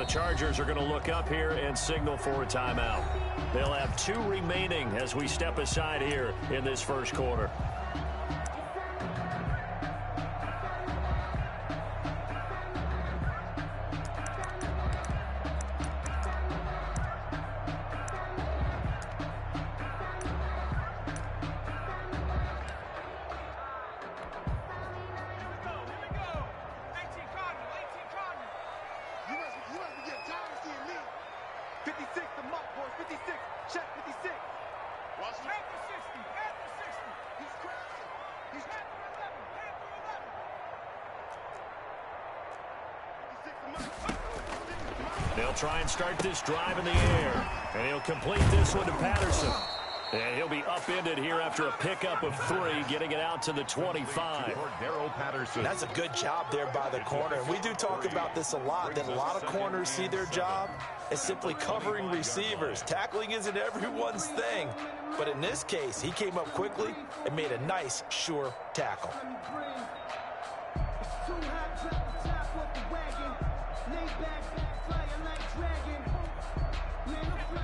the Chargers are going to look up here and signal for a timeout. They'll have 2 remaining as we step aside here in this first quarter. They'll try and start this drive in the air. And he'll complete this one to Patterson. And he'll be upended here after a pickup of 3, getting it out to the 25. That's a good job there by the corner. We do talk about this a lot, that a lot of corners see their job as simply covering receivers. Tackling isn't everyone's thing. But in this case, he came up quickly and made a nice, sure tackle.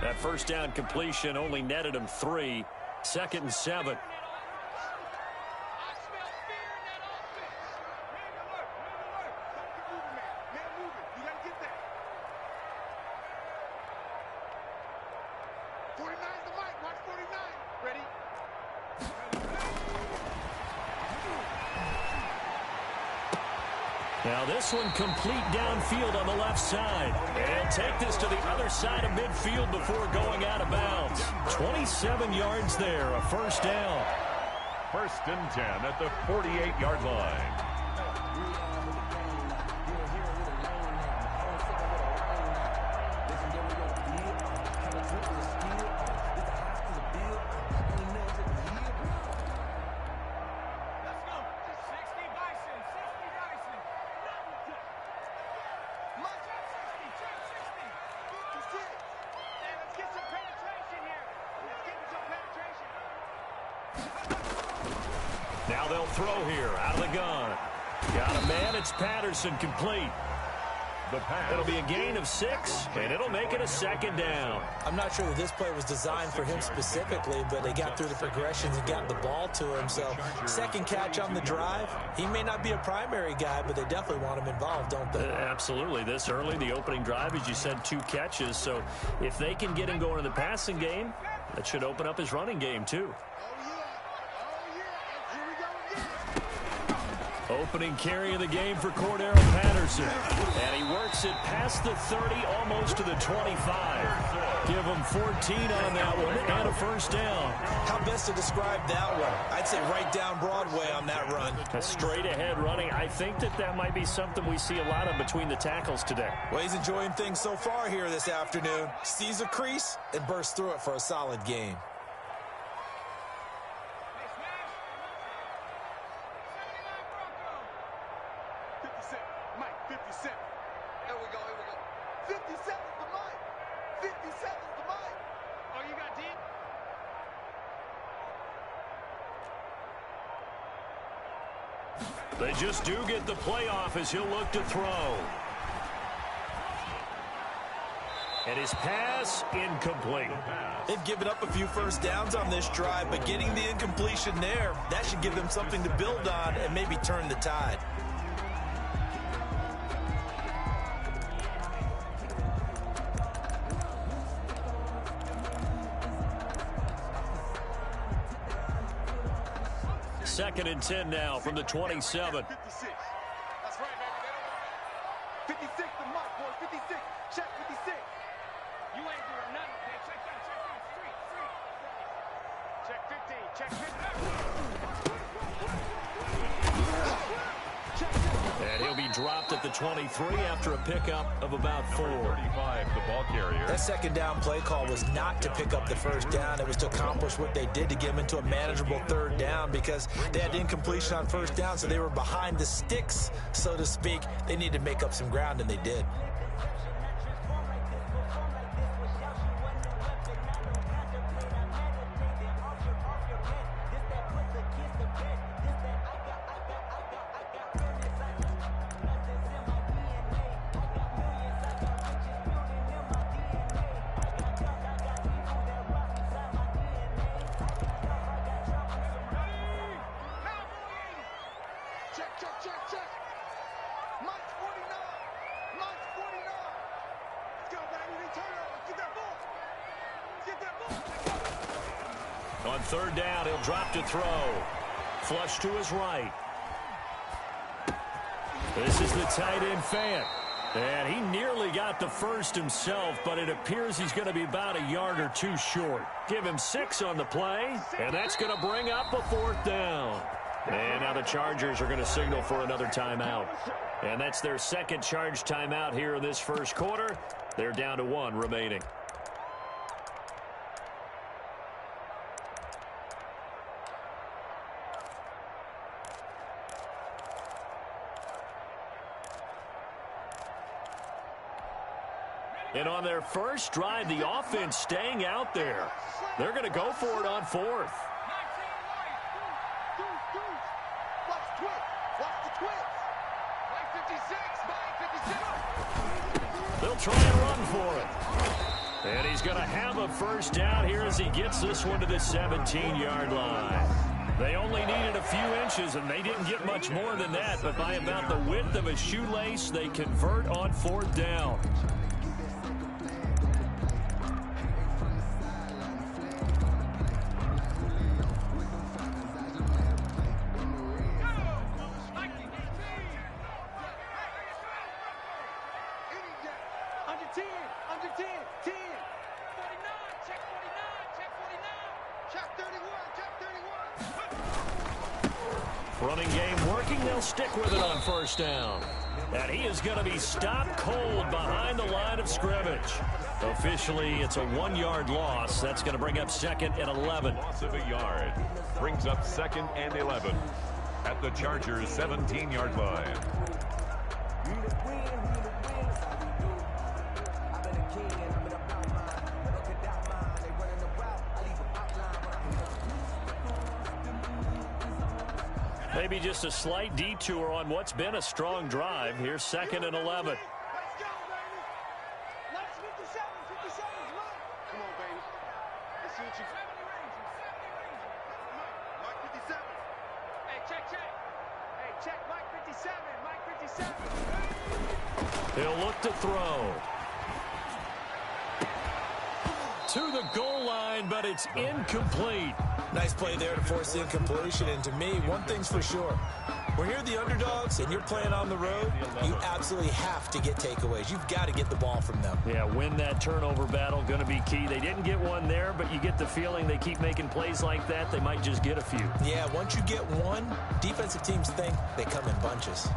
That first down completion only netted him 3. 2nd and 7. Now this one complete downfield on the left side. And take this to the other side of midfield before going out of bounds. 27 yards there, a first down. 1st and 10 at the 48-yard line. Now they'll throw here out of the gun. Got a man. It's Patterson complete. It'll be a gain of 6, and it'll make it a 2nd down. I'm not sure that this play was designed for him specifically, but they got through the progressions and got the ball to him. So 2nd catch on the drive. He may not be a primary guy, but they definitely want him involved, don't they? Absolutely. This early, the opening drive, as you said, 2 catches. So if they can get him going in the passing game, that should open up his running game too. Opening carry of the game for Cordero Patterson. And he works it past the 30, almost to the 25. Give him 14 on that one and a first down. How best to describe that one? I'd say right down Broadway on that run. A straight ahead running. I think that might be something we see a lot of between the tackles today. Well, he's enjoying things so far here this afternoon. Sees a crease and bursts through it for a solid gain. They just do get the playoff as he'll look to throw. And his pass incomplete. They've given up a few first downs on this drive, but getting the incompletion there, that should give them something to build on and maybe turn the tide. Second and 10 now from the 27. 56. That's right, baby. 56, the mark, boys. 56. Check 56. You ain't doing nothing. Hey, check that. Check 50. Check 50. And he'll be dropped at the 23 after a pickup of about 4. 35, the ball carrier. That 2nd down play call was not to pick up the first down. It was to accomplish what they did to get them into a manageable 3rd down because they had incompletion on 1st down, so they were behind the sticks, so to speak. They needed to make up some ground, and they did. On third down, he'll drop to throw. Flush to his right. This is the tight end, Fant. And he nearly got the first himself, but it appears he's going to be about a yard or two short. Give him 6 on the play, and that's going to bring up a 4th down. And now the Chargers are going to signal for another timeout. And that's their second charge timeout here in this first quarter. They're down to 1 remaining. And on their first drive, the offense staying out there. They're going to go for it on 4th. They'll try and run for it. And he's going to have a first down here as he gets this one to the 17-yard line. They only needed a few inches, and they didn't get much more than that. But by about the width of a shoelace, they convert on 4th down. Running game working. They'll stick with it on first down. And he is going to be stopped cold behind the line of scrimmage. Officially, it's a 1-yard loss. That's going to bring up 2nd and 11. Loss of a yard brings up 2nd and 11 at the Chargers' 17-yard line. Maybe just a slight detour on what's been a strong drive. Here's 2nd and 11. Let's go, baby. Let's 57. 57. Come on, baby. Let's see what you... 70 Mike 57. Hey, check. Hey, check Mike 57. Mike 57. He'll look to throw. To the goal line, but it's incomplete. Nice play there to force the incompletion. And to me, one thing's for sure. When you're the underdogs and you're playing on the road, you absolutely have to get takeaways. You've got to get the ball from them. Yeah, win that turnover battle, going to be key. They didn't get one there, but you get the feeling they keep making plays like that, they might just get a few. Yeah, once you get one, defensive teams think they come in bunches.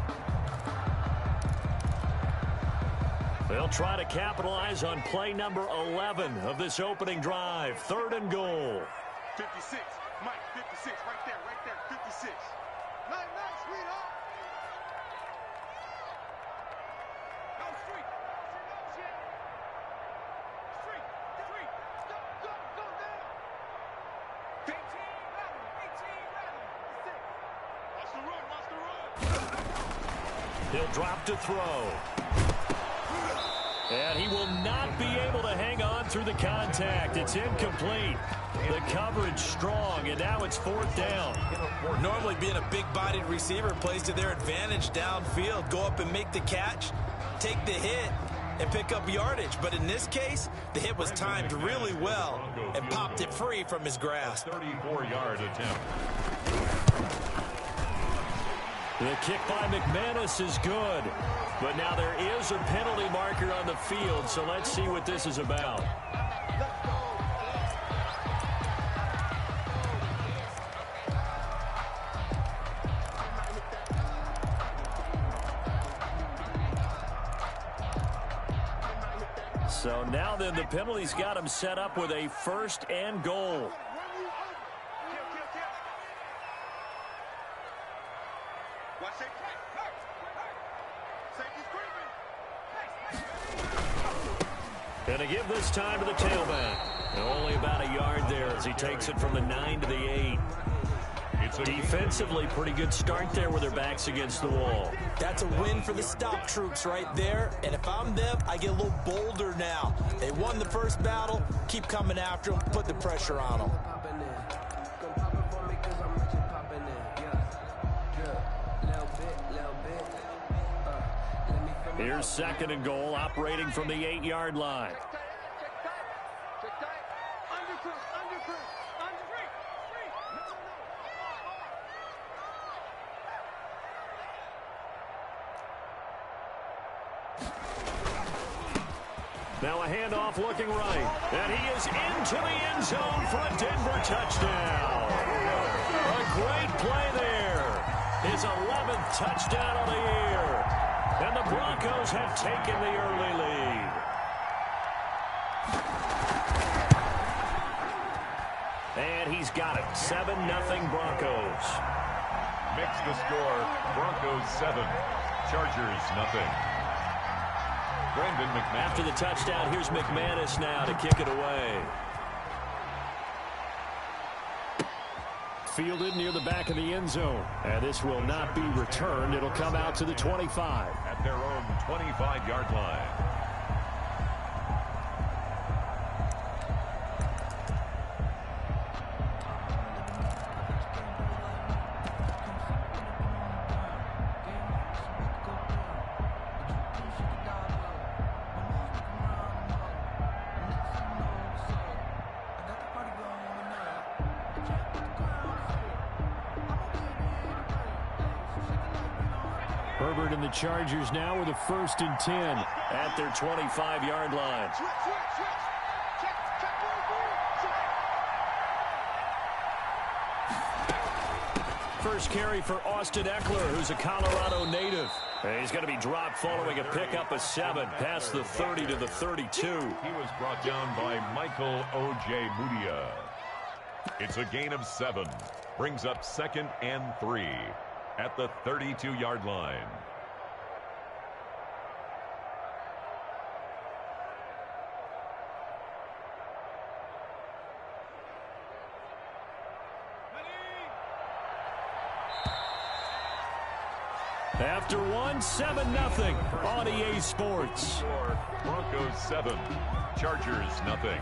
They'll try to capitalize on play number 11 of this opening drive. 3rd and goal. 56. Mike 56. Right there. 56. Nice, sweetheart. No street. Street. Go down. 18 rather. Watch the run. He'll drop to throw. And he will not be able to hang on through the contact. It's incomplete. The coverage strong, and now it's 4th down. Normally being a big-bodied receiver plays to their advantage downfield. Go up and make the catch, take the hit, and pick up yardage. But in this case, the hit was timed really well and popped it free from his grasp. 34-yard attempt. The kick by McManus is good. But now there is a penalty marker on the field, so let's see what this is about. So now then, the penalty's got him set up with a 1st and goal. Going to give this time to the tailback. And only about a yard there as he takes it from the 9 to the 8. Defensively, pretty good start there with their backs against the wall. That's a win for the stop troops right there. And if I'm them, I get a little bolder now. They won the first battle. Keep coming after them. Put the pressure on them. Here's 2nd and goal, operating from the 8-yard line. Now a handoff looking right. And he is into the end zone for a Denver touchdown. A great play there. His 11th touchdown of the year. And the Broncos have taken the early lead. And he's got it. 7-0 Broncos. Mix the score. Broncos 7. Chargers nothing. Brandon McManus. After the touchdown, here's McManus now to kick it away. Fielded near the back of the end zone. And this will not be returned. It'll come out to the 25. At their own 25-yard line. Herbert and the Chargers now with a 1st and 10 at their 25-yard line. First carry for Austin Eckler, who's a Colorado native. And he's going to be dropped following a pickup of 7 past the 30 to the 32. He was brought down by Michael O.J. Mudia. It's a gain of 7. Brings up 2nd and 3 at the 32-yard line. After one, 7-0 on EA Sports. Broncos 7, Chargers nothing.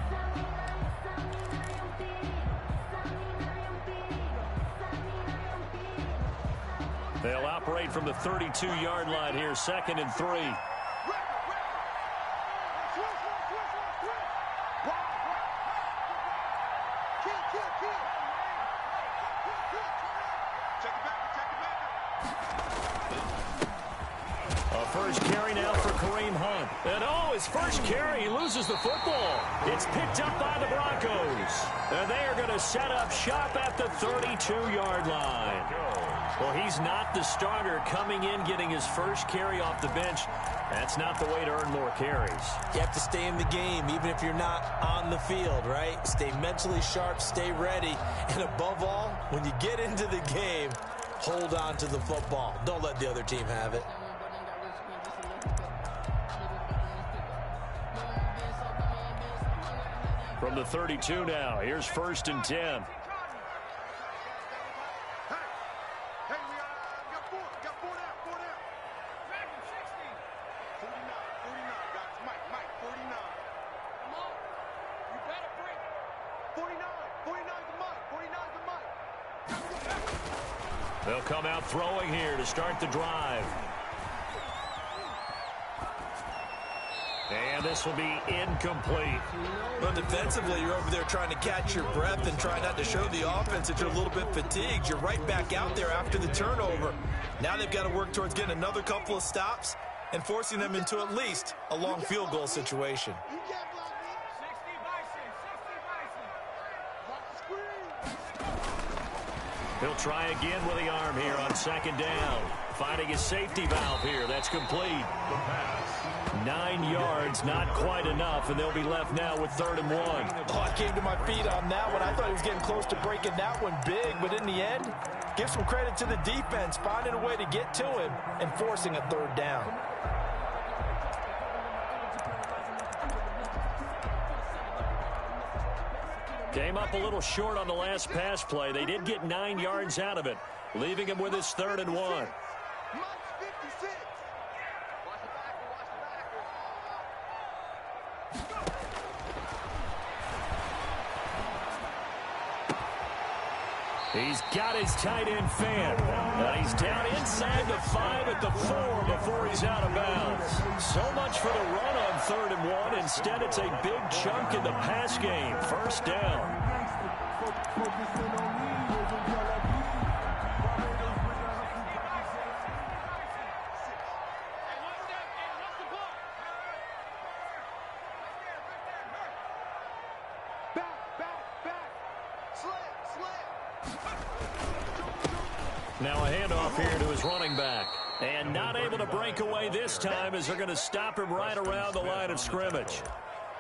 They'll operate from the 32-yard line here, 2nd and 3. First carry now for Kareem Hunt. And his first carry, he loses the football. It's picked up by the Broncos. And they are going to set up shop at the 32-yard line. Well, he's not the starter coming in, getting his first carry off the bench. That's not the way to earn more carries. You have to stay in the game, even if you're not on the field, right? Stay mentally sharp, stay ready. And above all, when you get into the game, hold on to the football. Don't let the other team have it. From the 32 now, here's 1st and 10. They'll come out throwing here to start the drive. And this will be incomplete. Well, defensively, you're over there trying to catch your breath and try not to show the offense that you're a little bit fatigued. You're right back out there after the turnover. Now they've got to work towards getting another couple of stops and forcing them into at least a long field goal situation. He'll try again with the arm here on 2nd down. Finding his safety valve here. That's complete. The pass. 9 yards, not quite enough, and they'll be left now with 3rd and 1. Oh, I came to my feet on that one. I thought he was getting close to breaking that one big, but in the end, give some credit to the defense, finding a way to get to him and forcing a 3rd down. Came up a little short on the last pass play. They did get 9 yards out of it, leaving him with his 3rd and 1. He's got his tight end fan. And he's down inside the 5 at the 4 before he's out of bounds. So much for the run on 3rd and 1. Instead, it's a big chunk in the pass game. First down. Now a handoff here to his running back. And not able to break away this time as they're going to stop him right around the line of scrimmage.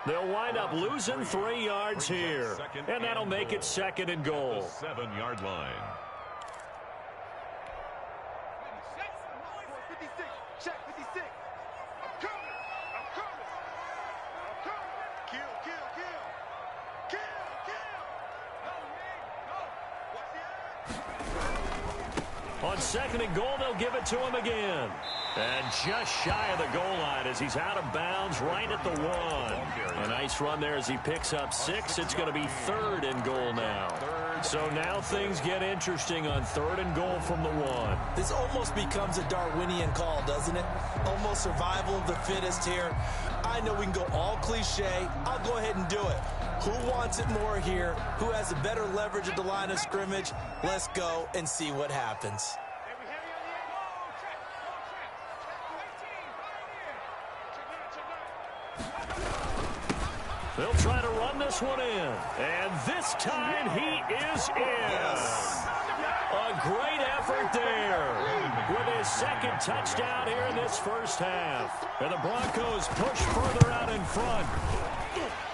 They'll wind up losing 3 yards here. And that'll make it 2nd and goal. 7-yard line. Check 56. I'm coming. I'm coming. I'm coming. Kill. No, On 2nd and goal, they'll give it to him again. And just shy of the goal line as he's out of bounds right at the 1. A nice run there as he picks up 6. It's going to be 3rd and goal now. So now things get interesting on 3rd and goal from the 1. This almost becomes a Darwinian call, doesn't it? Almost survival of the fittest here. I know we can go all cliche. I'll go ahead and do it. Who wants it more here? Who has a better leverage at the line of scrimmage? Let's go and see what happens. They'll try to run this one in. And this time he is in. Yes. A great effort there with his 2nd touchdown here in this first half. And the Broncos push further out in front.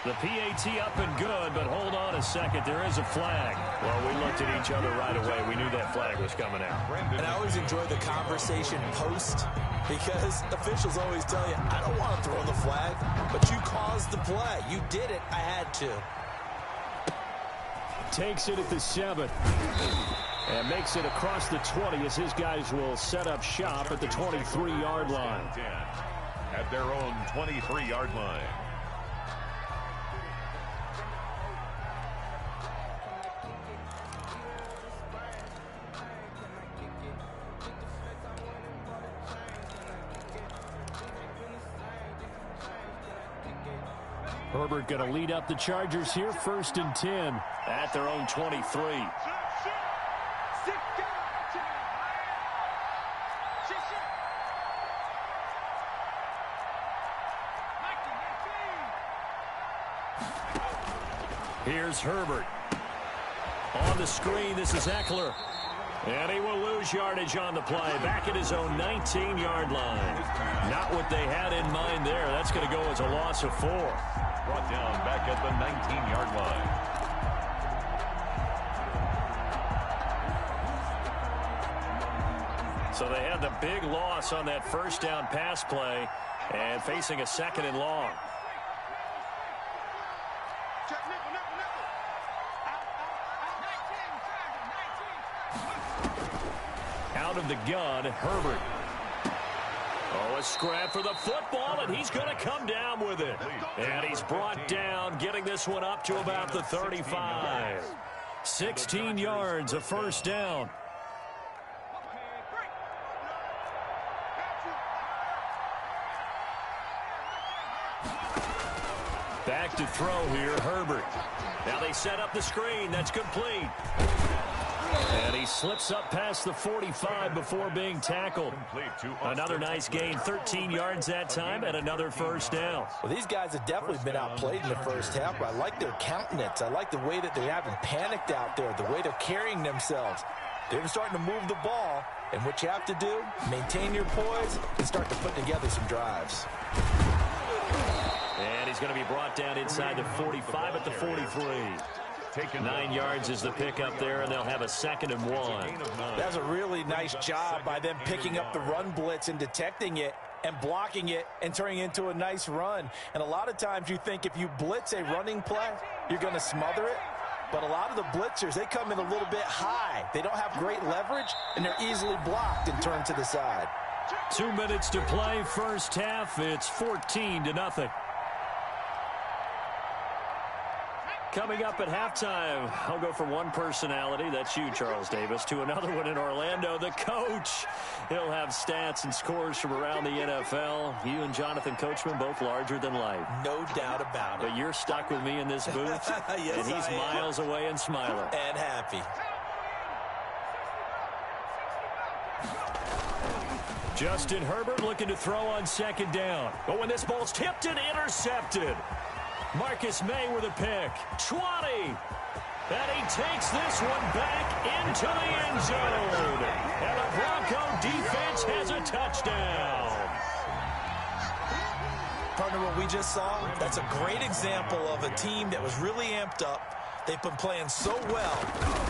The PAT up and good, but hold on a second. There is a flag. Well, we looked at each other right away. We knew that flag was coming out. And I always enjoy the conversation post because officials always tell you, I don't want to throw the flag, but you caused the play. You did it. I had to. Takes it at the 7. And makes it across the 20 as his guys will set up shop at the 23-yard line. At their own 23-yard line. Herbert going to lead up the Chargers here, 1st and 10 at their own 23. Here's Herbert. On the screen, this is Eckler. And he will lose yardage on the play. Back at his own 19-yard line. Not what they had in mind there. That's going to go as a loss of 4. Brought down back at the 19-yard line. So they had the big loss on that first down pass play and facing a 2nd and long. Out of the gun, Herbert. Oh, a scrap for the football, and he's going to come down with it. And he's brought down, getting this one up to about the 35. 16 yards, a first down. Back to throw here, Herbert. Now they set up the screen. That's complete. And he slips up past the 45 before being tackled. Another nice gain, 13 yards that time, and another first down. Well, these guys have definitely been outplayed in the first half, but I like their countenance. I like the way that they haven't panicked out there, the way they're carrying themselves. They're starting to move the ball, and what you have to do, maintain your poise and start to put together some drives. And he's going to be brought down inside the 45 at the 43. 9 yards is the pickup there, and they'll have a 2nd and 1. That's a really nice job by them picking up the run blitz and detecting it and blocking it and turning it into a nice run. And a lot of times you think if you blitz a running play, you're going to smother it. But a lot of the blitzers, they come in a little bit high. They don't have great leverage, and they're easily blocked and turned to the side. 2 minutes to play, first half. It's 14-0. Coming up at halftime, I'll go from one personality, that's you, Charles Davis, to another one in Orlando, the coach. He'll have stats and scores from around the NFL. You and Jonathan Coachman, both larger than life. No doubt about it. But you're stuck with me in this booth, Yes, and he's miles away and smiling. And happy. Justin Herbert looking to throw on second down. But when this ball's tipped and intercepted, Marcus May with a pick. 20. And he takes this one back into the end zone. And the Bronco defense has a touchdown. Partner, what we just saw, that's a great example of a team that was really amped up. They've been playing so well,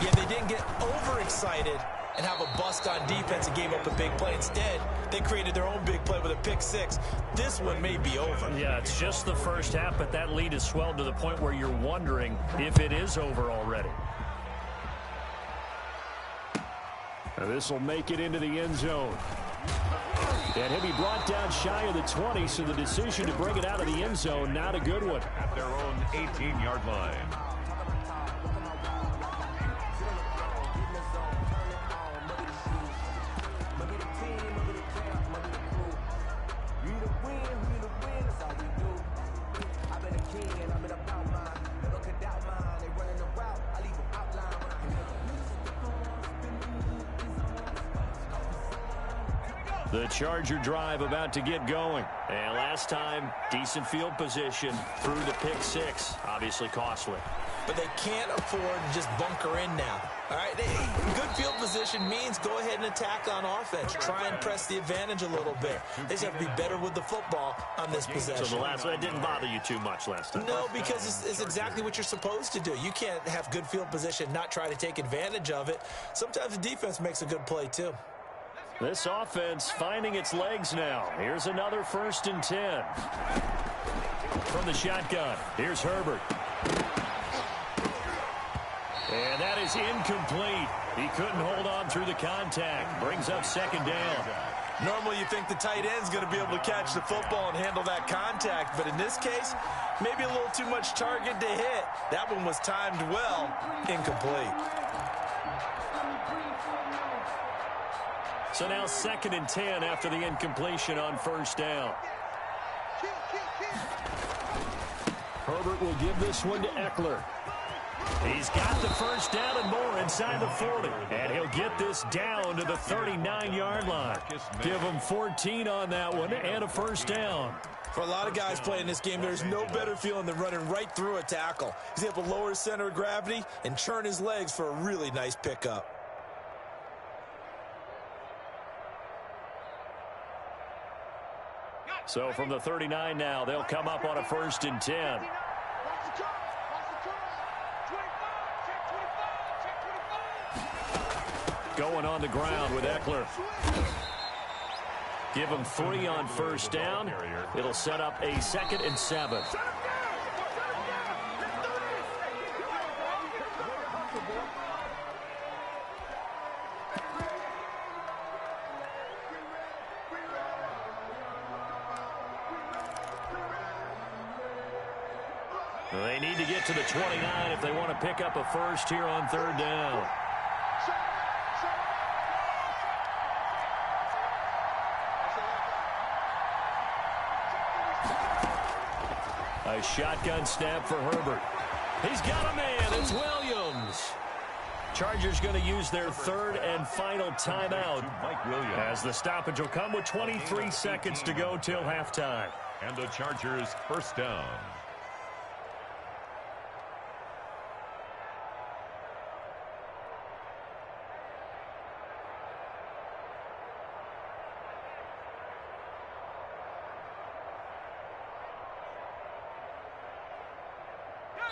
yet they didn't get overexcited and have a bust on defense and gave up a big play. Instead, they created their own big play with a pick six. This one may be over. Yeah, it's just the first half, but that lead has swelled to the point where you're wondering if it is over already. Now this will make it into the end zone. And he'll be brought down shy of the 20, so the decision to bring it out of the end zone, not a good one. At their own 18-yard line. The Charger drive about to get going. And last time, decent field position through the pick six. Obviously costly. But they can't afford to just bunker in now. All right, good field position means go ahead and attack on offense. Try and press the advantage a little bit. They just have to be better with the football on this possession. So the last one didn't bother you too much last time. No, because it's exactly what you're supposed to do. You can't have good field position, not try to take advantage of it. Sometimes the defense makes a good play too. This offense finding its legs now. Here's another 1st and 10. From the shotgun, here's Herbert. And that is incomplete. He couldn't hold on through the contact. Brings up second down. Normally you think the tight end's going to be able to catch the football and handle that contact, but in this case, maybe a little too much target to hit. That one was timed well, incomplete. So now 2nd and 10 after the incompletion on 1st down. Herbert will give this one to Eckler. He's got the 1st down and more inside the 40. And he'll get this down to the 39-yard line. Give him 14 on that one and a 1st down. For a lot of guys playing this game, there's no better feeling than running right through a tackle. He's able to lower his center of gravity and churn his legs for a really nice pickup. So from the 39 now, they'll come up on a 1st and 10. Going on the ground with Eckler. Give him 3 on 1st down. It'll set up a 2nd and 7. They need to get to the 29 if they want to pick up a 1st here on 3rd down. A shotgun snap for Herbert. He's got a man. It's Williams. Chargers going to use their 3rd and final timeout as the stoppage will come with 23 seconds to go till halftime. And the Chargers 1st down.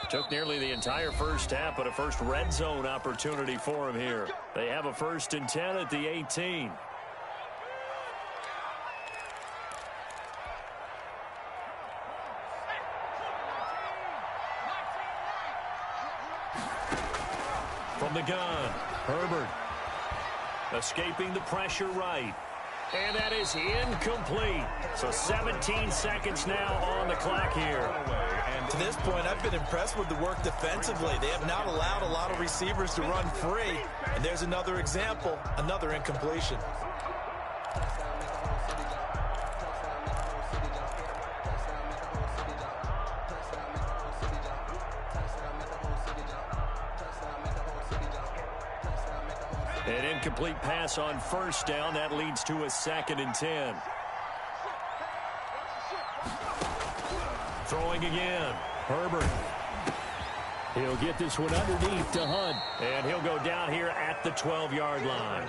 Took nearly the entire 1st half, but a first red zone opportunity for him here. They have a 1st and 10 at the 18. From the gun, Herbert escaping the pressure right. And that is incomplete. So 17 seconds now on the clock here. To this point, I've been impressed with the work defensively. They have not allowed a lot of receivers to run free. And there's another example, another incompletion. An incomplete pass on first down. That leads to a 2nd and 10. Throwing again. Herbert. He'll get this one underneath to Hunt. And he'll go down here at the 12-yard line.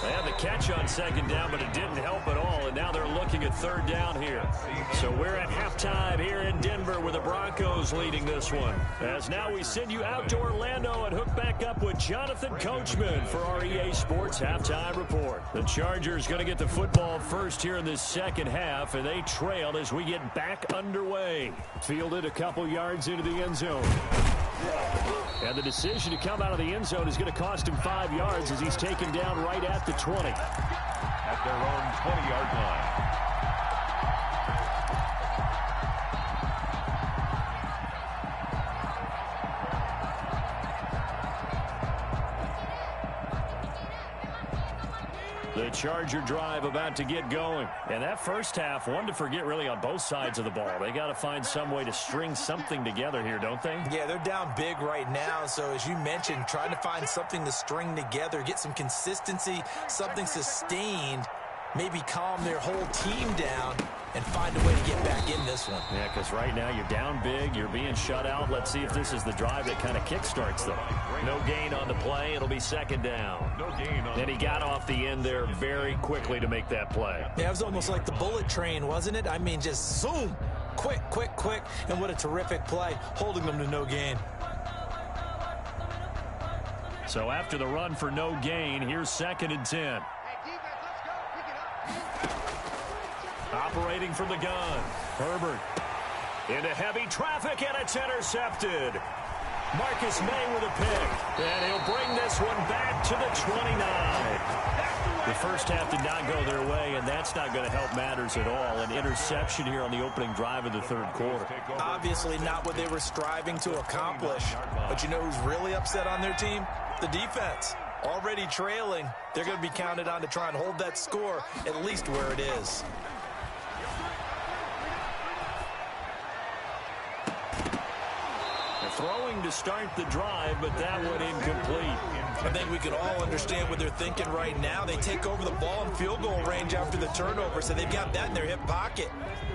They had the catch on 2nd down, but it didn't help at all. And now they're looking at 3rd down here. So we're at halftime here in Denver with the Broncos leading this one. As now we send you out to Orlando and hook back up with Jonathan Coachman for our EA Sports Halftime Report. The Chargers going to get the football first here in this second half, and they trail as we get back underway. Fielded a couple yards into the end zone. And the decision to come out of the end zone is going to cost him 5 yards as he's taken down right at the 20. At their own 20-yard line. The Charger drive about to get going. And that first half, one to forget really on both sides of the ball. They got to find some way to string something together here, don't they? Yeah, they're down big right now. So as you mentioned, trying to find something to string together, get some consistency, something sustained, maybe calm their whole team down and find a way to get back in this one. Yeah, because right now you're down big, you're being shut out. Let's see if this is the drive that kind of kickstarts them. No gain on the play. It'll be 2nd down. No gain on. And he got off the end there very quickly to make that play. Yeah, it was almost like the bullet train, wasn't it? I mean, just zoom, quick, quick, quick, and what a terrific play, holding them to no gain. So after the run for no gain, here's 2nd and 10. Operating from the gun. Herbert into heavy traffic, and it's intercepted. Marcus May with a pick. And he'll bring this one back to the 29. The first half did not go their way, and that's not going to help matters at all. An interception here on the opening drive of the 3rd quarter. Obviously not what they were striving to accomplish. But you know who's really upset on their team? The defense. Already trailing. They're going to be counted on to try and hold that score at least where it is. Throwing to start the drive, but that one incomplete. I think we can all understand what they're thinking right now. They take over the ball in field goal range after the turnover, so they've got that in their hip pocket.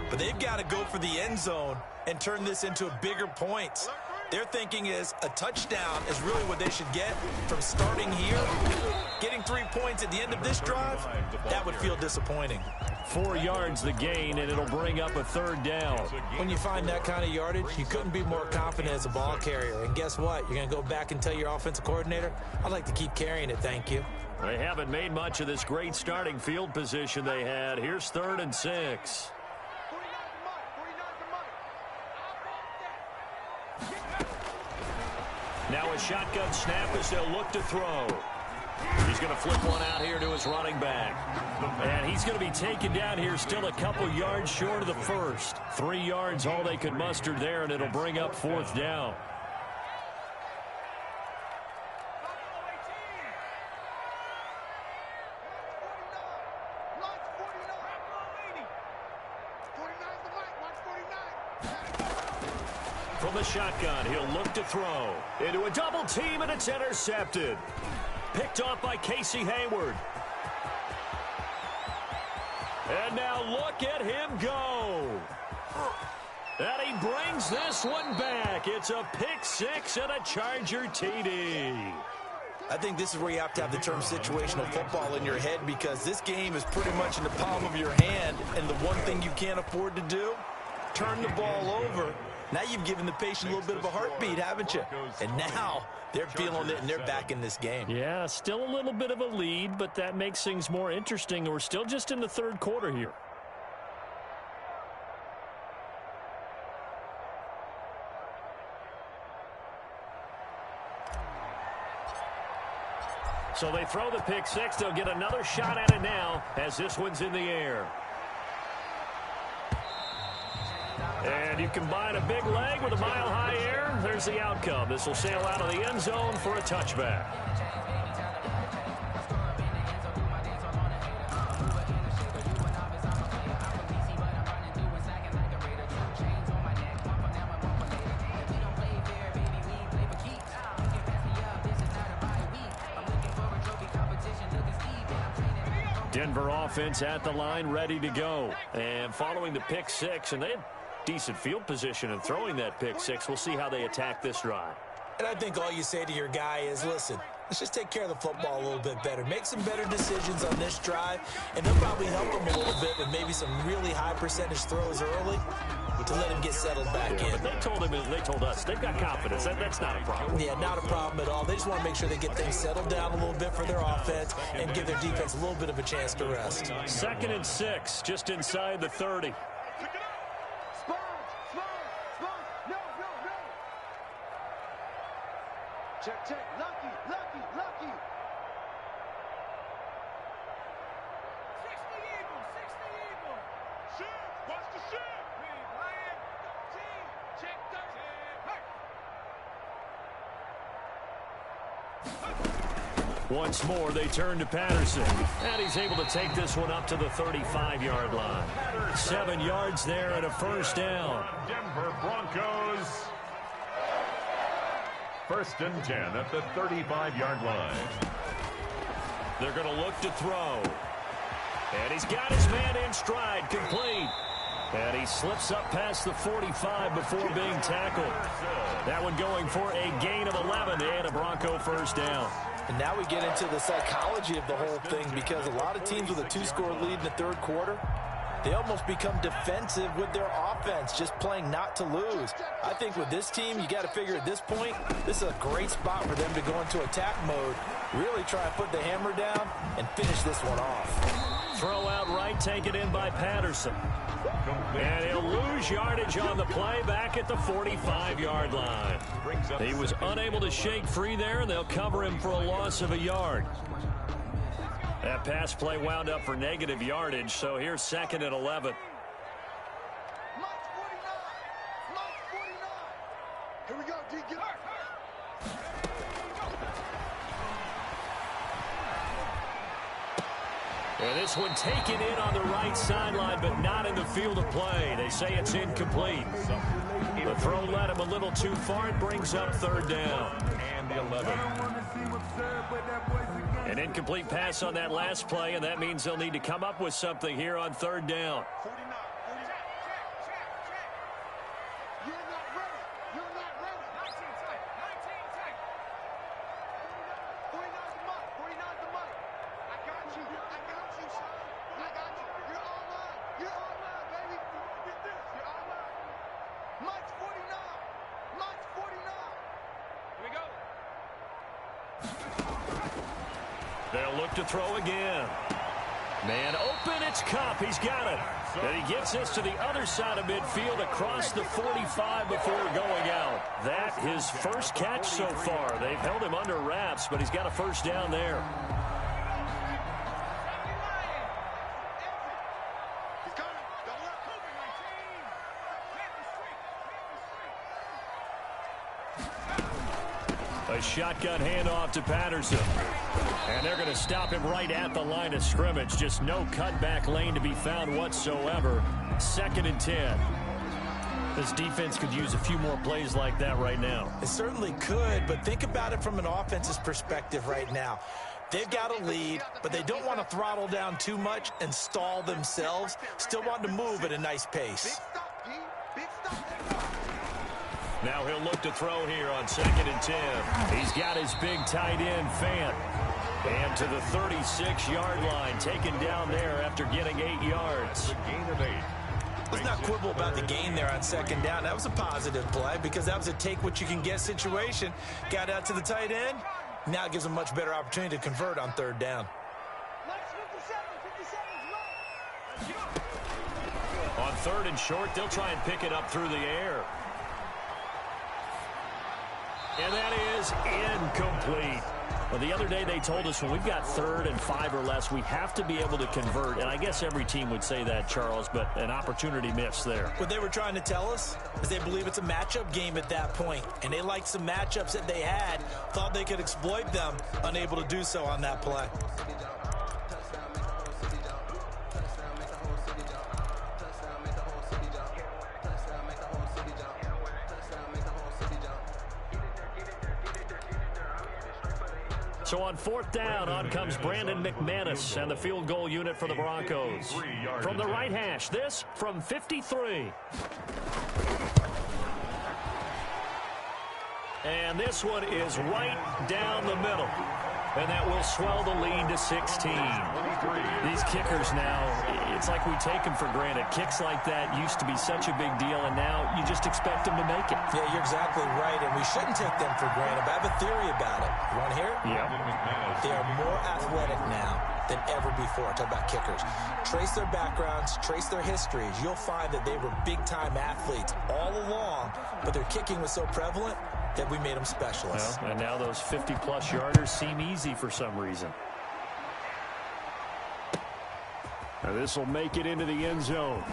But they've got to go for the end zone and turn this into a bigger point. Their thinking is a touchdown is really what they should get from starting here. Getting 3 points at the end of this drive, that would feel disappointing. 4 yards the gain, and it'll bring up a 3rd down. When you find that kind of yardage, you couldn't be more confident as a ball carrier. And guess what? You're going to go back and tell your offensive coordinator, I'd like to keep carrying it, thank you. They haven't made much of this great starting field position they had. Here's 3rd and 6. Now a shotgun snap as they'll look to throw. He's going to flip one out here to his running back. And he's going to be taken down here still a couple yards short of the first. 3 yards all they could muster there, and it'll bring up 4th down. From the shotgun, he'll look to throw. Into a double team, and it's intercepted. Picked off by Casey Hayward. And now look at him go. And he brings this one back. It's a pick 6 and a Charger TD. I think this is where you have to have the term situational football in your head, because this game is pretty much in the palm of your hand, and the one thing you can't afford to do, turn the ball over. Now you've given the patient a little bit of a heartbeat, haven't you? And now they're feeling it, and they're back in this game. Yeah, still a little bit of a lead, but that makes things more interesting. We're still just in the 3rd quarter here. So they throw the pick six. They'll get another shot at it now as this one's in the air. And you combine a big leg with a mile-high air, there's the outcome. This will sail out of the end zone for a touchback. Denver offense at the line, ready to go. And following the pick six, and they had decent field position in throwing that pick six. We'll see how they attack this drive. And I think all you say to your guy is, listen, let's just take care of the football a little bit better. Make some better decisions on this drive, and they'll probably help him a little bit with maybe some really high percentage throws early to let him get settled back in. But they told him, they told us, they've got confidence. That's not a problem. Yeah, not a problem at all. They just want to make sure they get things settled down a little bit for their offense and give their defense a little bit of a chance to rest. 2nd and 6, just inside the 30. Check. Lucky. 60 Eagles. Shoot. Watch the shoot. Big Lion. Team. Check 30. Once more, they turn to Patterson. And he's able to take this one up to the 35-yard line. 7 yards there and a first down. Denver Broncos. 1st and 10 at the 35-yard line. They're going to look to throw. And he's got his man in stride, complete. And he slips up past the 45 before being tackled. That one going for a gain of 11 and a Bronco first down. And now we get into the psychology of the whole thing, because a lot of teams with a 2-score lead in the 3rd quarter, they almost become defensive with their offense, just playing not to lose. I think with this team, you got to figure at this point, this is a great spot for them to go into attack mode, really try and put the hammer down and finish this one off. Throw out right, take it in by Patterson. And he'll lose yardage on the play back at the 45-yard line. He was unable to shake free there, and they'll cover him for a loss of a yard. That pass play wound up for negative yardage, so here's 2nd and 11. Mike 49. Here we go, D. Get up. And this one taken in on the right sideline, but not in the field of play. They say it's incomplete. The throw led him a little too far. It brings up 3rd down. And the 11. An incomplete pass on that last play, and that means they'll need to come up with something here on 3rd down. 49. You're not ready. 19 tight. 49's the money. 49's the money. I got you, son. I got you. You're online, baby. Get this. You're online. Mike's 49. Here we go. They'll look to throw again. Man open, it's Kupp. He's got it. And he gets this to the other side of midfield across the 45 before going out. That his first catch so far. They've held him under wraps, but he's got a first down there. A shotgun handoff to Patterson. And they're going to stop him right at the line of scrimmage. Just no cutback lane to be found whatsoever. 2nd and 10. This defense could use a few more plays like that right now. It certainly could, but think about it from an offense's perspective right now. They've got a lead, but they don't want to throttle down too much and stall themselves. Still want to move at a nice pace. Big stop. Now he'll look to throw here on 2nd and 10. He's got his big tight end, Fant. And to the 36-yard line, taken down there after getting 8 yards. Gain of 8. Let's not quibble about the gain there on 2nd down. That was a positive play because that was a take-what-you-can-get situation. Got out to the tight end. Now it gives them a much better opportunity to convert on 3rd down. On 3rd and short, they'll try and pick it up through the air. And that is incomplete. Well, the other day they told us when we've got 3rd and 5 or less, we have to be able to convert. And I guess every team would say that, Charles, but an opportunity missed there. What they were trying to tell us is they believe it's a matchup game at that point. And they liked some matchups that they had, thought they could exploit them, unable to do so on that play. So on 4th down, on comes Brandon McManus and the field goal unit for the Broncos. From the right hash, this from 53. And this one is right down the middle. And that will swell the lead to 16. These kickers now, it's like we take them for granted. Kicks like that used to be such a big deal, and now you just expect them to make it. Yeah, you're exactly right, and we shouldn't take them for granted. But I have a theory about it. You want to hear it? Yeah. They are more athletic now than ever before. Talk about kickers. Trace their backgrounds, trace their histories. You'll find that they were big-time athletes all along, but their kicking was so prevalent that we made them specialists. Well, and now those 50-plus yarders seem easy for some reason. Now this will make it into the end zone.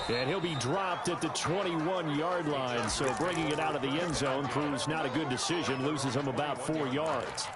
And he'll be dropped at the 21-yard line, so bringing it out of the end zone proves not a good decision, loses him about 4 yards.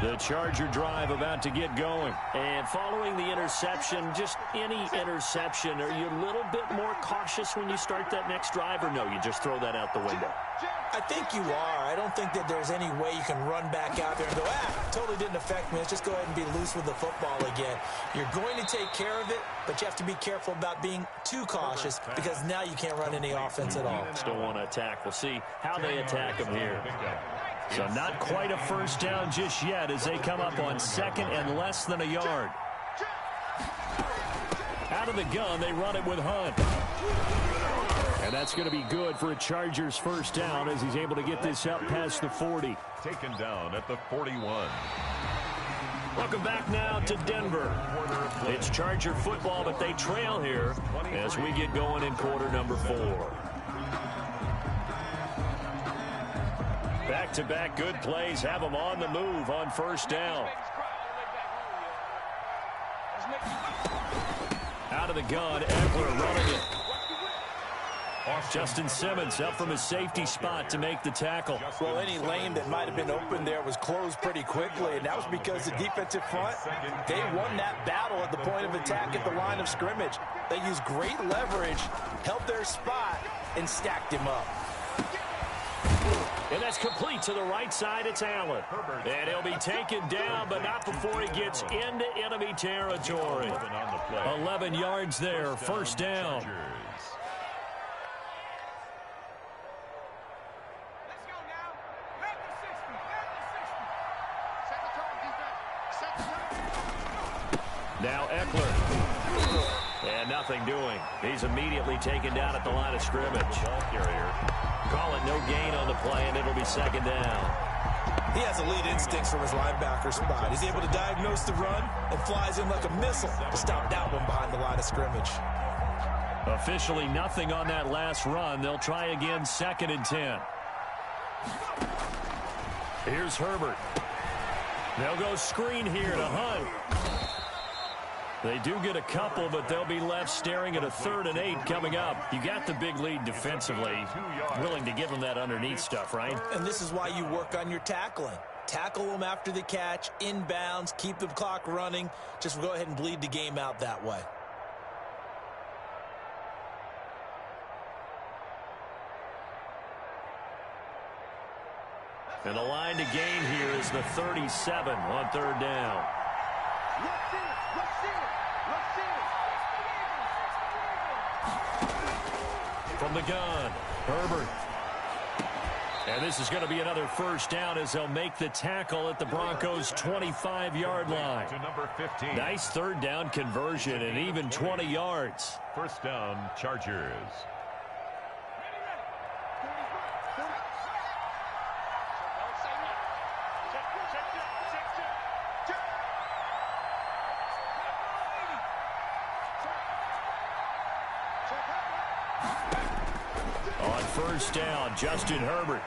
The Charger drive about to get going. And following the interception, just any interception, are you a little bit more cautious when you start that next drive, or no, you just throw that out the window? I think you are. I don't think that there's any way you can run back out there and go, totally didn't affect me. Let's just go ahead and be loose with the football again. You're going to take care of it, but you have to be careful about being too cautious because now you can't run any offense at all. Still want to attack. We'll see how they attack him here. So not quite a first down just yet as they come up on 2nd and less than a yard. Out of the gun, they run it with Hunt. And that's going to be good for a Chargers first down as he's able to get this up past the 40. Taken down at the 41. Welcome back now to Denver. It's Charger football, but they trail here as we get going in quarter number 4. Back-to-back good plays have them on the move on first down. Out of the gun, Eckler running it. Justin Simmons up from his safety spot to make the tackle. Well, any lane that might have been open there was closed pretty quickly, and that was because the defensive front, they won that battle at the point of attack at the line of scrimmage. They used great leverage, held their spot, and stacked him up. And that's complete to the right side. It's Allen. And he'll be taken down, but not before he gets into enemy territory. 11 yards there, first down. Now Eckler. And nothing doing. He's immediately taken down at the line of scrimmage. Call it no gain on the play, and it'll be second down. He has elite instincts from his linebacker spot. He's able to diagnose the run and flies in like a missile to stop that one behind the line of scrimmage. Officially nothing on that last run. They'll try again, 2nd and 10. Here's Herbert. They'll go screen here to Hunt. They do get a couple, but they'll be left staring at a 3rd and 8 coming up. You got the big lead defensively. Willing to give them that underneath stuff, right? And this is why you work on your tackling. Tackle them after the catch, inbounds, keep the clock running. Just go ahead and bleed the game out that way. And the line to gain here is the 37 on 3rd down. From the gun, Herbert. And this is going to be another first down as they'll make the tackle at the Broncos' 25-yard line. To number 15. Nice 3rd down conversion and even 20 yards. First down, Chargers. On first down, Justin Herbert.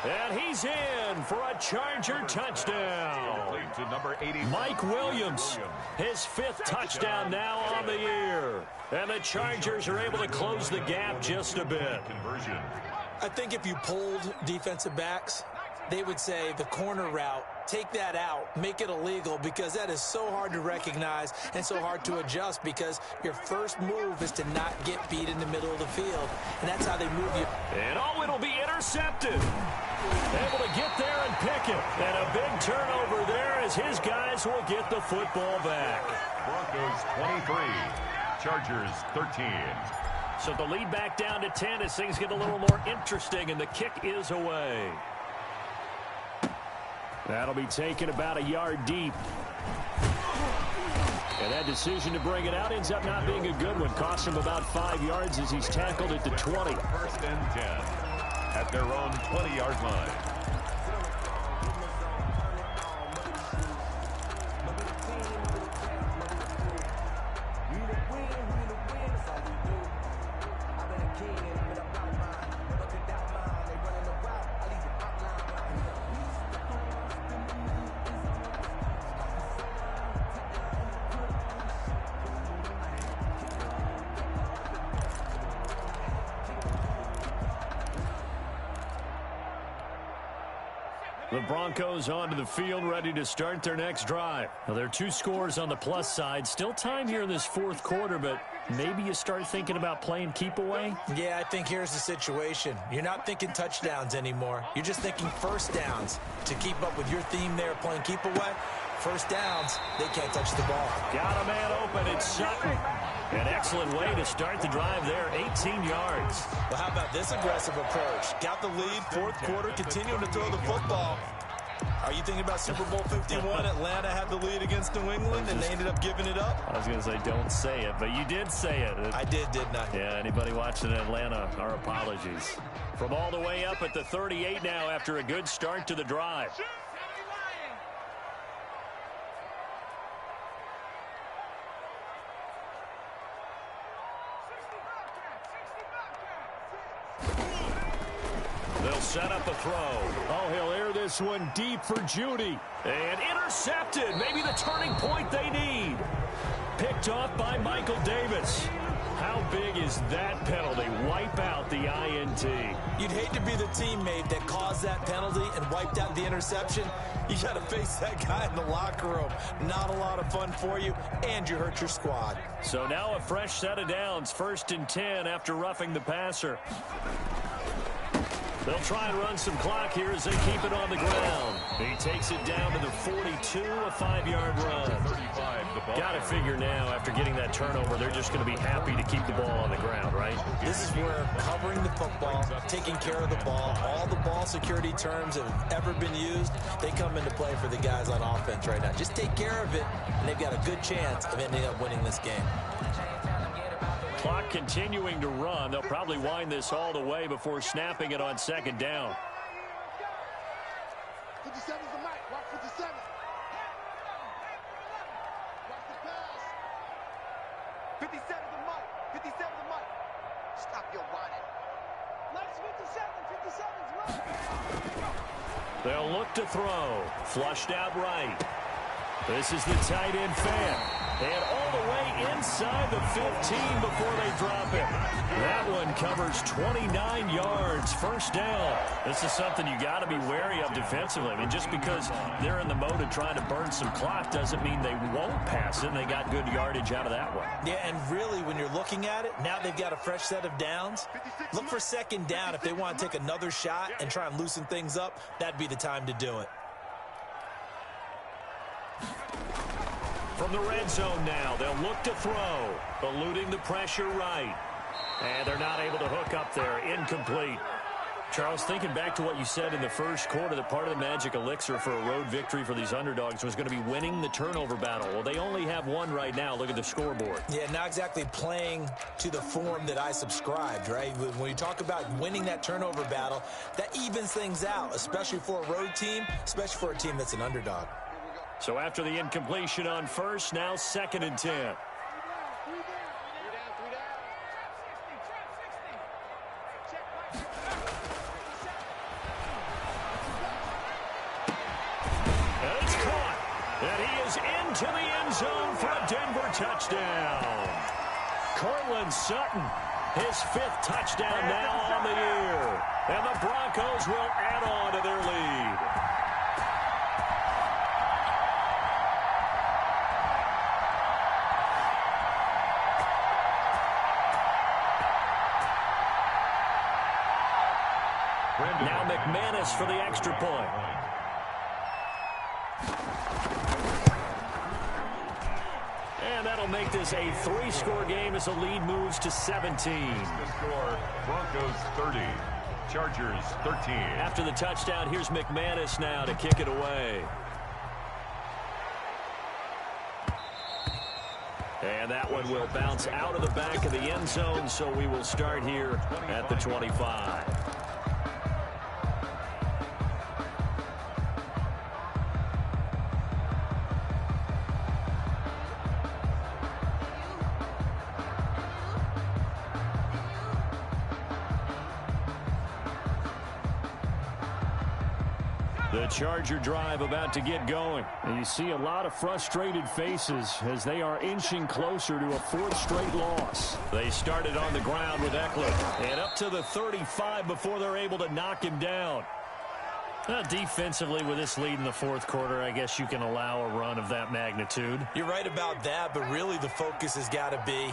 And he's in for a Charger touchdown. To number 80, Mike Williams, his 5th touchdown now on the year. And the Chargers are able to close the gap just a bit. Conversion. I think if you polled defensive backs, they would say the corner route, take that out, make it illegal, because that is so hard to recognize and so hard to adjust, because your first move is to not get beat in the middle of the field, and that's how they move you. And it'll be intercepted. Able to get there and pick it. And a big turnover there as his guys will get the football back. Broncos 23, Chargers 13. So the lead back down to 10 as things get a little more interesting, and the kick is away. That'll be taken about a yard deep. And that decision to bring it out ends up not being a good one. Cost him about 5 yards as he's tackled at the 20. First and 10 at their own 20-yard line. The Broncos onto the field, ready to start their next drive. Well, there are 2 scores on the plus side. Still time here in this 4th quarter, but maybe you start thinking about playing keep away? Yeah, I think here's the situation. You're not thinking touchdowns anymore. You're just thinking first downs. To keep up with your theme there, playing keep away, first downs, they can't touch the ball. Got a man open. It's Sutton. An excellent way to start the drive there, 18 yards. Well, how about this aggressive approach? Got the lead, 4th quarter, continuing to throw the football. Are you thinking about Super Bowl 51? Atlanta had the lead against New England, and they ended up giving it up? I was going to say don't say it, but you did say it. I did, didn't I? Yeah, anybody watching Atlanta, our apologies. From all the way up at the 38 now after a good start to the drive. They'll set up a throw. Oh, he'll air this one deep for Judy. And intercepted. Maybe the turning point they need. Picked off by Michael Davis. How big is that penalty? Wipe out the INT. You'd hate to be the teammate that caused that penalty and wiped out the interception. You got to face that guy in the locker room. Not a lot of fun for you, and you hurt your squad. So now a fresh set of downs. 1st and 10 after roughing the passer. They'll try and run some clock here as they keep it on the ground. He takes it down to the 42, a 5-yard run. Got to figure now, after getting that turnover, they're just going to be happy to keep the ball on the ground, right? This is where covering the football, taking care of the ball, all the ball security terms that have ever been used, they come into play for the guys on offense right now. Just take care of it, and they've got a good chance of ending up winning this game. Clock continuing to run. They'll probably wind this all the way before snapping it on 2nd down. 57's the mic. Watch 57. Watch the pass. 57's the mic. 57's the mic. Stop your whining. Nice 57. 57's right. They'll look to throw. Flushed out right. This is the tight end fan. And all the way inside the 15 before they drop it. That one covers 29 yards. First down. This is something you got to be wary of defensively. I mean, just because they're in the mode of trying to burn some clock doesn't mean they won't pass it. And they got good yardage out of that one. Yeah, and really, when you're looking at it, now they've got a fresh set of downs. Look for 2nd down. If they want to take another shot and try and loosen things up, that'd be the time to do it. From the red zone now, they'll look to throw, eluding the pressure right. And they're not able to hook up there. Incomplete. Charles, thinking back to what you said in the 1st quarter, that part of the magic elixir for a road victory for these underdogs was going to be winning the turnover battle. Well, they only have one right now. Look at the scoreboard. Yeah, not exactly playing to the form that I subscribed, right? When you talk about winning that turnover battle, that evens things out, especially for a road team, especially for a team that's an underdog. So after the incompletion on 1st, now 2nd and 10. And he is into the end zone for a Denver touchdown. Courtland Sutton, his 5th touchdown now on the year. And the Broncos will add on to their lead. Now McManus for the extra point. And that'll make this a 3-score game as the lead moves to 17. The score, Broncos 30, Chargers 13. After the touchdown, here's McManus now to kick it away. And that one will bounce out of the back of the end zone, so we will start here at the 25. The Charger drive about to get going. And you see a lot of frustrated faces as they are inching closer to a 4th straight loss. They started on the ground with Eckler and up to the 35 before they're able to knock him down. Defensively, with this lead in the 4th quarter, I guess you can allow a run of that magnitude. You're right about that, but really the focus has got to be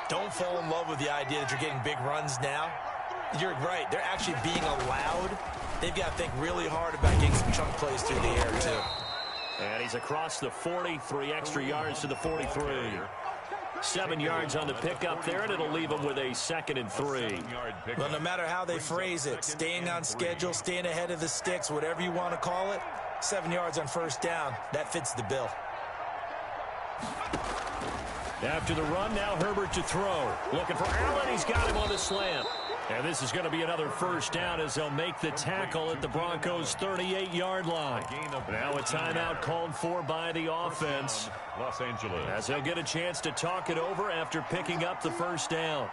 don't fall in love with the idea that you're getting big runs now. You're right. They're actually being allowed. They've got to think really hard about getting some chunk plays through the air, too. And he's across the 40, 3 extra yards to the 43. 7 yards on the pickup there, and it'll leave him with a 2nd and 3. Well, no matter how they phrase it, staying on schedule, staying ahead of the sticks, whatever you want to call it, 7 yards on 1st down, that fits the bill. After the run, now Herbert to throw. Looking for Allen, he's got him on the slant. And this is going to be another 1st down as they'll make the tackle at the Broncos' 38-yard line. Now a timeout called for by the offense. Los Angeles. As they'll get a chance to talk it over after picking up the 1st down.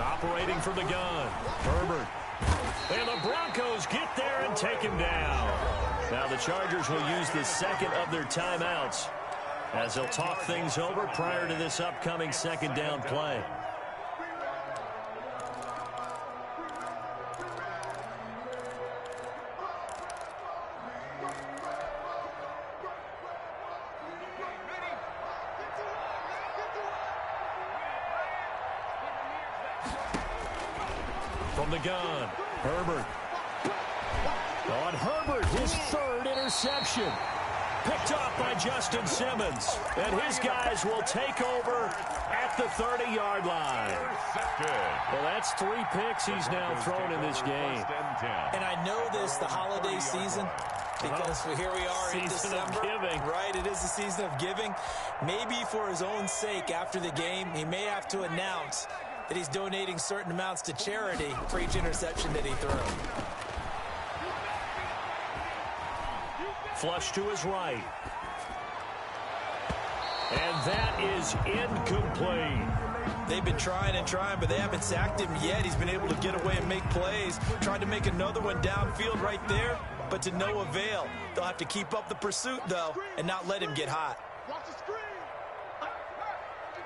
Operating from the gun, Herbert. And the Broncos get there and take him down. Now the Chargers will use the 2nd of their timeouts as they'll talk things over prior to this upcoming 2nd down play. From the gun, Herbert. On Herbert, his 3rd interception. Picked off by Justin Simmons. And his guys will take over at the 30-yard line. Well, that's 3 picks he's now thrown in this game. And I know this, the holiday season, because here we are in December. Right, it is the season of giving. Maybe for his own sake after the game, he may have to announce that he's donating certain amounts to charity for each interception that he threw. Flush to his right. And that is incomplete. They've been trying and trying, but they haven't sacked him yet. He's been able to get away and make plays. Tried to make another one downfield right there, but to no avail. They'll have to keep up the pursuit, though, and not let him get hot. Watch the screen.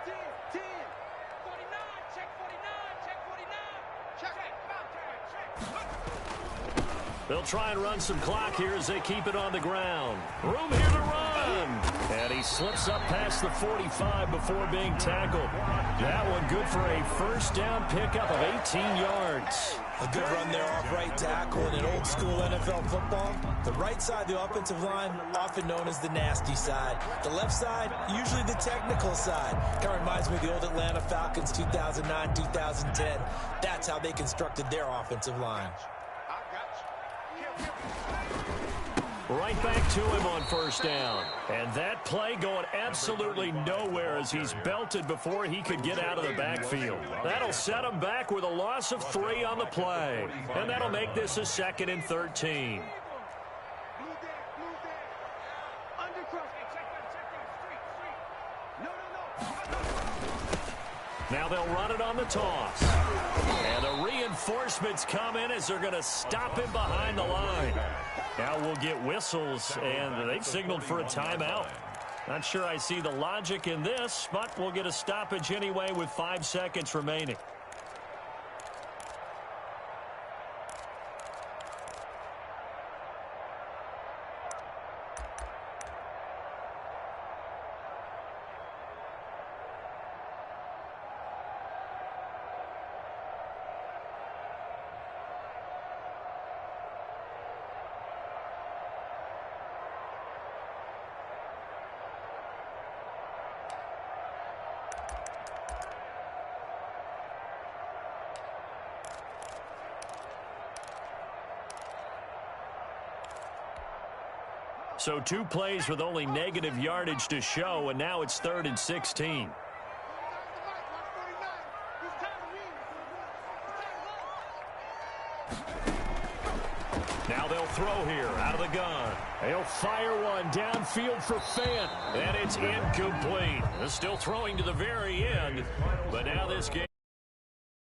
10, 10. 49, check 49, check 49. Check. They'll try and run some clock here as they keep it on the ground. Room here to run. And he slips up past the 45 before being tackled. That one good for a 1st down pickup of 18 yards. A good run there off right tackle in an old school NFL football. The right side of the offensive line, often known as the nasty side. The left side, usually the technical side. Kind of reminds me of the old Atlanta Falcons 2009, 2010. That's how they constructed their offensive line. Right back to him on 1st down. And that play going absolutely nowhere as he's belted before he could get out of the backfield. That'll set him back with a loss of 3 on the play. And that'll make this a 2nd and 13. Now they'll run it on the toss. And the reinforcements come in as they're going to stop him behind the line. Now we'll get whistles, and they've signaled for a timeout. Not sure I see the logic in this, but we'll get a stoppage anyway with 5 seconds remaining. So 2 plays with only negative yardage to show, and now it's 3rd and 16. Now they'll throw here out of the gun. They'll fire one downfield for Fant, and it's incomplete. They're still throwing to the very end, but now this game